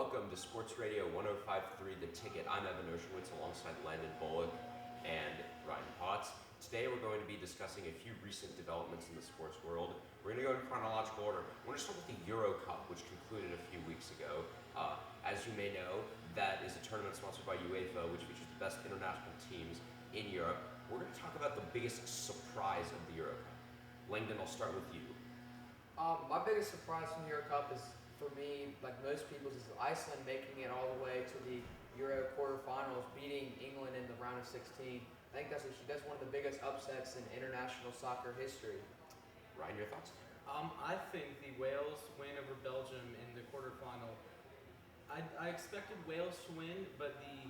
Welcome to Sports Radio 105.3 The Ticket. I'm Evan Oshowitz alongside Landon Bullock and Ryan Potts. Today we're going to be discussing a few recent developments in the sports world. We're going to go in chronological order. We're going to start with the Euro Cup, which concluded a few weeks ago. As you may know, that is a tournament sponsored by UEFA, which features the best international teams in Europe. We're going to talk about the biggest surprise of the Euro Cup. Langdon, I'll start with you. My biggest surprise from the Euro Cup is, for me, like most people's, is Iceland making it all the way to the Euro quarterfinals, beating England in the round of 16. I think that's one of the biggest upsets in international soccer history. Ryan, your thoughts? I think the Wales win over Belgium in the quarterfinal. I expected Wales to win, but the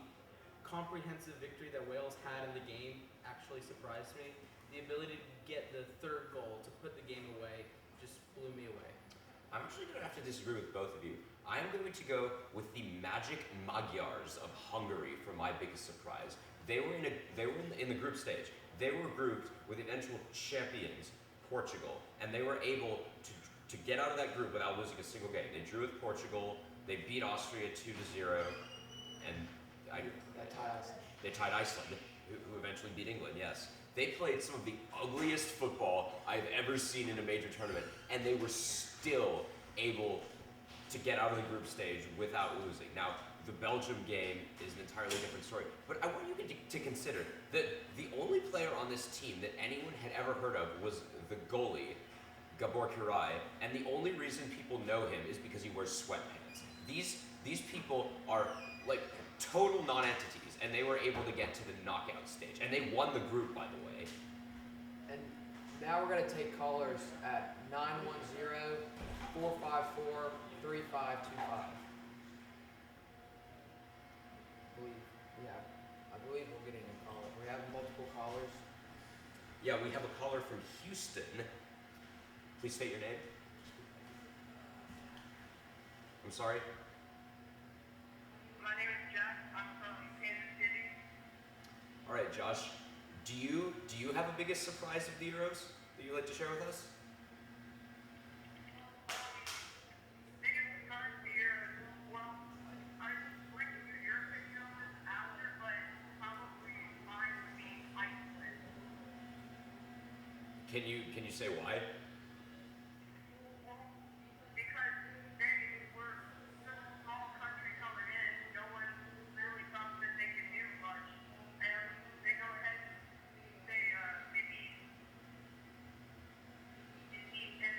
comprehensive victory that Wales had in the game actually surprised me. The ability to get the third goal to put the game away just blew me away. I'm actually going to have to disagree with both of you. I'm going to go with the Magic Magyars of Hungary for my biggest surprise. They were in the group stage. They were grouped with the eventual champions, Portugal, and they were able to get out of that group without losing a single game. They drew with Portugal, they beat Austria 2-0, and they tied Iceland, who eventually beat England, yes. They played some of the ugliest football I've ever seen in a major tournament, and they were still able to get out of the group stage without losing. Now, the Belgium game is an entirely different story, but I want you to consider that the only player on this team that anyone had ever heard of was the goalie, Gabor Kirai, and the only reason people know him is because he wears sweatpants. These people are like total non-entities, and they were able to get to the knockout stage, and they won the group, by the way. And now we're going to take callers at 910-454-3525. I believe we're getting a caller. We have multiple callers. Yeah, we have a caller from Houston. Please state your name. I'm sorry? My name is Josh. I'm from Kansas City. All right, Josh. Do you have a biggest surprise of the Euros that you'd like to share with us? Biggest surprise of the Euros. Well, I like to hear your opinion on this after, but probably mine would be Iceland. Can you say why? Because they were such a small country coming in, no one really thought that they could do much, and they go ahead and they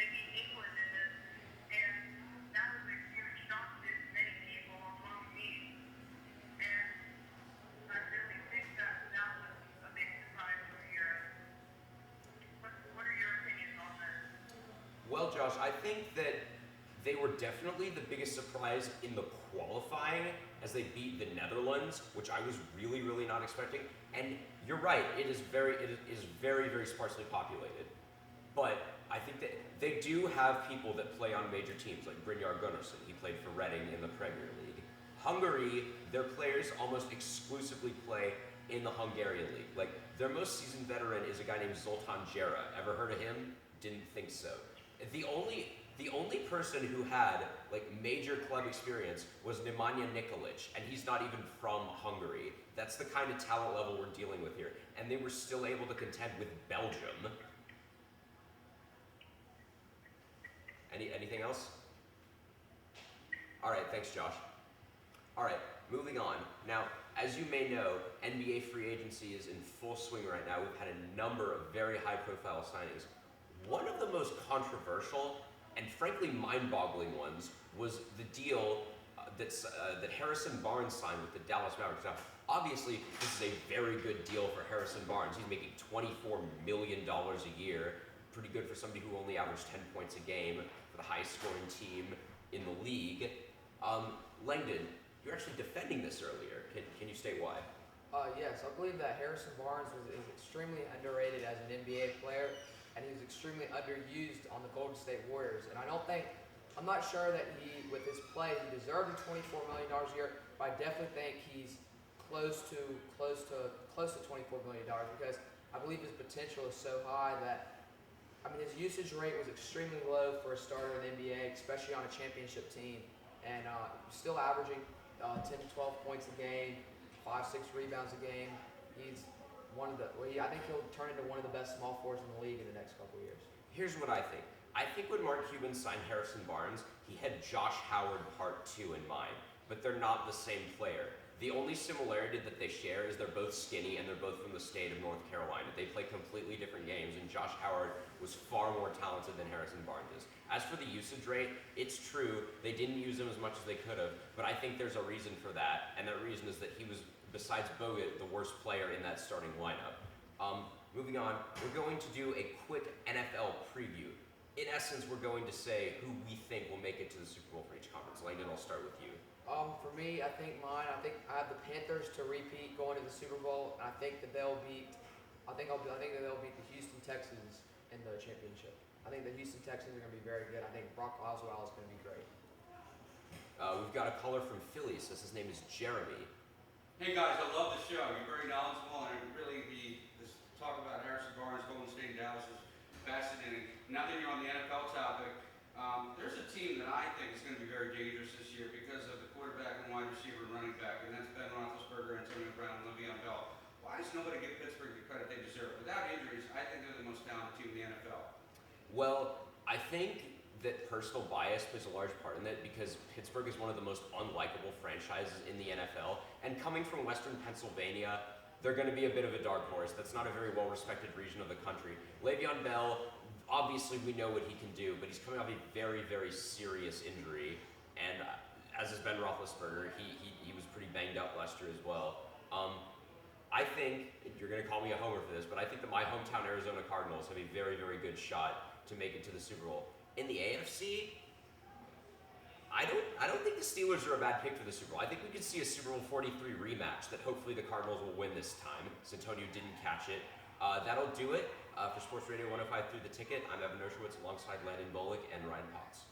beat England in this, and that was a huge shock to many people among me, and I really think that was a big surprise for the Euros. What are your opinions on that? Well, Josh, I think that they were definitely the biggest surprise in the qualifying as they beat the Netherlands, which I was really, really not expecting. And you're right, it is very, very sparsely populated. But I think that they do have people that play on major teams, like Brynjar Gunnarsson. He played for Reading in the Premier League. Hungary, their players almost exclusively play in the Hungarian league. Like, their most seasoned veteran is a guy named Zoltán Gera. Ever heard of him? Didn't think so. The only person who had like major club experience was Nemanja Nikolic, and he's not even from Hungary. That's the kind of talent level we're dealing with here. And they were still able to contend with Belgium. Anything else? All right, thanks, Josh. All right, moving on. Now, as you may know, NBA free agency is in full swing right now. We've had a number of very high-profile signings. One of the most controversial and frankly mind-boggling ones was the deal that Harrison Barnes signed with the Dallas Mavericks. Now, obviously, this is a very good deal for Harrison Barnes. He's making $24 million a year. Pretty good for somebody who only averaged 10 points a game for the highest-scoring team in the league. Langdon, you're actually defending this earlier. Can you state why? Yes, I believe that Harrison Barnes is extremely underrated as an NBA player, and he was extremely underused on the Golden State Warriors. And I'm not sure that with his play, he deserved the $24 million a year, but I definitely think he's close to $24 million because I believe his potential is so high that, his usage rate was extremely low for a starter in the NBA, especially on a championship team. and still averaging 10 to 12 points a game, 5, 6 rebounds a game. He's one of the. Well, I think he'll turn into one of the best small forwards in the league in the next couple of years. Here's what I think. I think when Mark Cuban signed Harrison Barnes, he had Josh Howard Part 2 in mind, but they're not the same player. The only similarity that they share is they're both skinny and they're both from the state of North Carolina. They play completely different games, and Josh Howard was far more talented than Harrison Barnes is. As for the usage rate, it's true, they didn't use him as much as they could have, but I think there's a reason for that, and that reason is that he was, besides Bogut, the worst player in that starting lineup. Moving on, we're going to do a quick NFL preview. In essence, we're going to say who we think will make it to the Super Bowl for each conference. Langdon, I'll start with you. For me, I think I have the Panthers to repeat going to the Super Bowl, and I think that they'll beat. I think that they'll beat the Houston Texans in the championship. I think the Houston Texans are going to be very good. I think Brock Osweiler is going to be great. We've got a caller from Philly. Says his name is Jeremy. Hey guys, I love the show. You're very knowledgeable, and really this talk about Harrison Barnes, Golden State, Dallas is fascinating. Now that you're on the NFL topic, there's a team that I think is going to be very dangerous this year because of the quarterback and wide receiver and running back, and that's Ben Roethlisberger, Antonio Brown, and Le'Veon Bell. Why does nobody give Pittsburgh the credit they deserve? Without injuries, I think they're the most talented team in the NFL. Well, I think that personal bias plays a large part in that because Pittsburgh is one of the most unlikable franchises in the NFL, and coming from Western Pennsylvania, they're going to be a bit of a dark horse. That's not a very well-respected region of the country. Le'Veon Bell, obviously we know what he can do, but he's coming off a very, very serious injury, and as is Ben Roethlisberger, he was pretty banged up last year as well. I think, you're going to call me a homer for this, but I think that my hometown Arizona Cardinals have a very, very good shot to make it to the Super Bowl. In the AFC, I don't think the Steelers are a bad pick for the Super Bowl. I think we could see a Super Bowl 43 rematch that hopefully the Cardinals will win this time, since Antonio didn't catch it. That'll do it for Sports Radio 105 Through the Ticket. I'm Evan Dershowitz alongside Landon Bullock and Ryan Potts.